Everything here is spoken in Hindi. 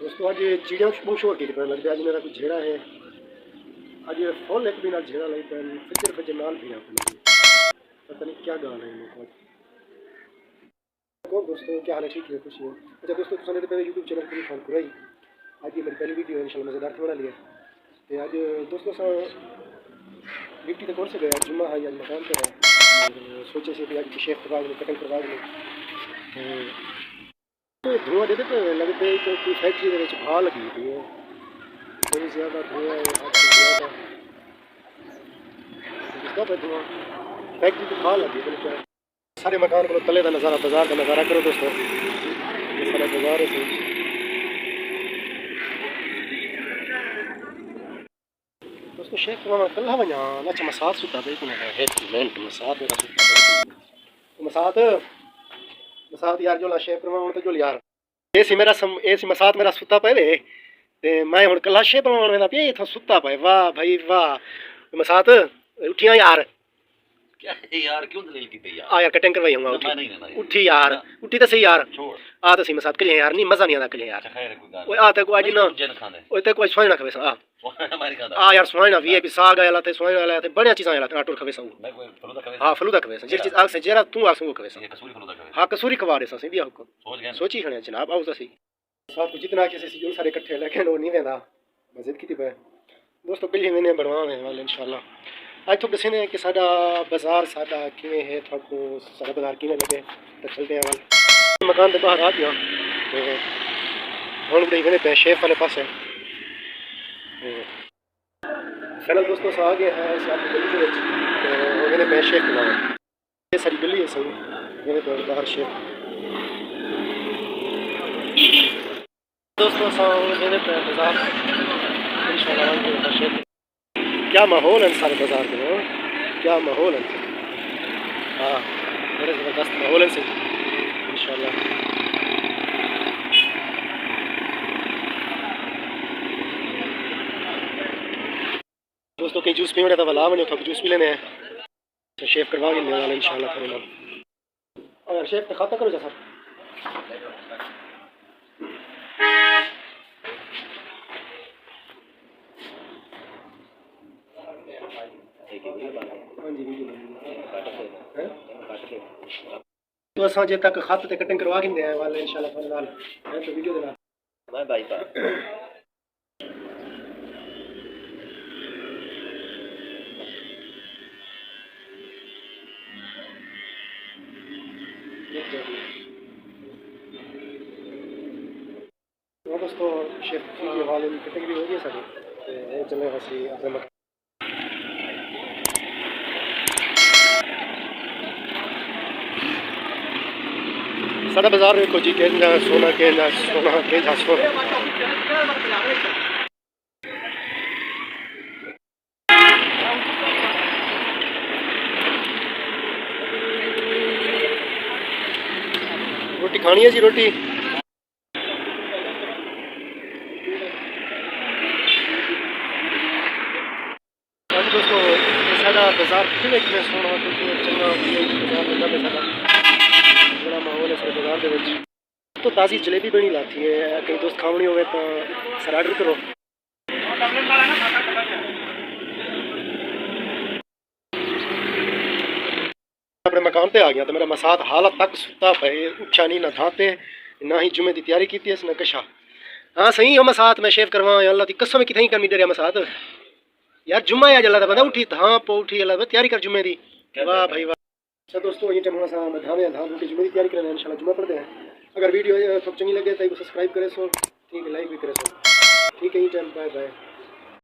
दोस्तों आज चिड़िया बहुत शोर की लगता है। आज मेरा कुछ झेड़ा है। आज फुल एक भी नाल झेड़ा लगी पैन फिजर फिजर नाल भी पता नहीं क्या गाल है इनको। कौन दोस्तों क्या हाल है? ठीक है, खुशी है। अच्छा दोस्तों तुमने तो पहले यूट्यूब चैनल पर फोन कराई। आज ये मेरी पहली वीडियो है, इंशाल्लाह मज़ेदार थोड़ा लिया। तो आज दोस्तों सा ड्यूटी तो कौन से गया जुम्मा है, आज मकान पर है। सोचे से आज शेख करवा दें, कटिंग करवा दें। तो धुआं देते पे लगते तो कोई फैक्ट्री के भा लगी हुई है, बड़ी ज़्यादा धुआं है। इसका पे धुआं फैक्ट्री की भा लगी है। सारे मकान को तले का नज़ारा, बाजार का नज़ारा करो दोस्तों। ये सारा बाजार है। दोस्तों शेख करवा कल्ला वञा ना मसाद सुता पे है मिनट मसाद मेरा सुता मसाद यार जो ला शेख करवा तो जो यार ये सी मसाद मेरा सुता पे ते मैं हुन कल्ला शेख करवा वेंदा पे इथों सुता पे। वाह भाई वाह मसाद उठिया यार। क्या है यार, क्यों दलील की यार? आ यार कटिंग करवाई हूं उठी यार, उठी तो सही यार। आ तो सही मसाद कलिया यार, नहीं मजा नहीं आता कलिया यार। ओए आ ते को आज ना ओए ते को सोना खवे सा आ यार सोना वीआईपी साग आला ते सोना आला ते बढ़िया चीज आला आटो खवे सा। मैं कोई फलूदा खवे। हां फलूदा खवे सा जे चीज आग से जेरा तू आग से वो खवे सा। ये कसूरी फलूदा खवे। हां कसूरी खवा दे सा सीधी हुक्म सोच गए सोची खणे जनाब आओ सही साथ को जितना के से जो सारे इकट्ठे लेकिन वो नहीं वेंदा मस्जिद की पे दोस्तों कल ही मैंने बनवाने वाले इंशाल्लाह। आज तो दसने कि साडा बाजार साडा किवें है, थाको साडा बाजार किवें लगे तो चलते हैं वाल मकान के बाहर आ गया। हुन बड़ी वेंदे पे शेफ वाले पास है चलो दोस्तों आ गए हैं साथ गली के विच तो वेंदे पे शेफ के नाम ये सारी गली है सही वेंदे पे बाहर शेफ। दोस्तों वेंदे पे बाजार इंशाल्लाह शेफ। क्या माहौल है सारे बाजार में, क्या माहौल है। हाँ बड़े ज़बरदस्त माहौल है सही इंशाल्लाह। दोस्तों कहीं जूस पीने तो वाला बने तो जूस भी लेने हैं तो शेफ करवा के लेने वाले इंशाल्लाह थोड़े नाल। और शेफ तो खाता करो जा सर तो असां जे तक खत ते कटिंग करवा के दे वाले इंशाल्लाह थोड़े नाल तो वीडियो देना मैं भाई का दोस्तों शेफ के वाले की कटिंग भी हो गई सारी ते चले वैसे अपने सारा बाजार देखो जी के सोना के सोना के सोना रोटी खानी है जी रोटी। दोस्तों सारा बाजार कितने कितने सोना कितने चंगा बाजार लगता है सारा बड़ा माहौल है सारे बाजार के। तो ताज़ी जलेबी बनी लाती है कहीं दोस्त खावनी हो तो सर ऑर्डर करो। अपने मकान पे आ गया तो मेरा मसाद हालत तक सुता पे उठा नहीं ना थाते ना ही जुमे की तैयारी की ना कशा। हाँ सही हो मसाद मैं शेफ करवा अल्लाह की कसम कितनी करनी डरिया मसाद यार जुम्मा है जल्ला बंदा उठी हाँ पो उठी अल्लाह तैयारी कर जुम्मे की। वाह भाई वाह। अच्छा दोस्तों ये टाइम धान धान रोटी जुम्मे की तैयारी करें इंशाल्लाह जुम्मा पढ़ते हैं। अगर वीडियो चंगी लगे तो सब्सक्राइब करें सो ठीक है, लाइक भी करें सो ठीक है। ये टाइम बाय बाय।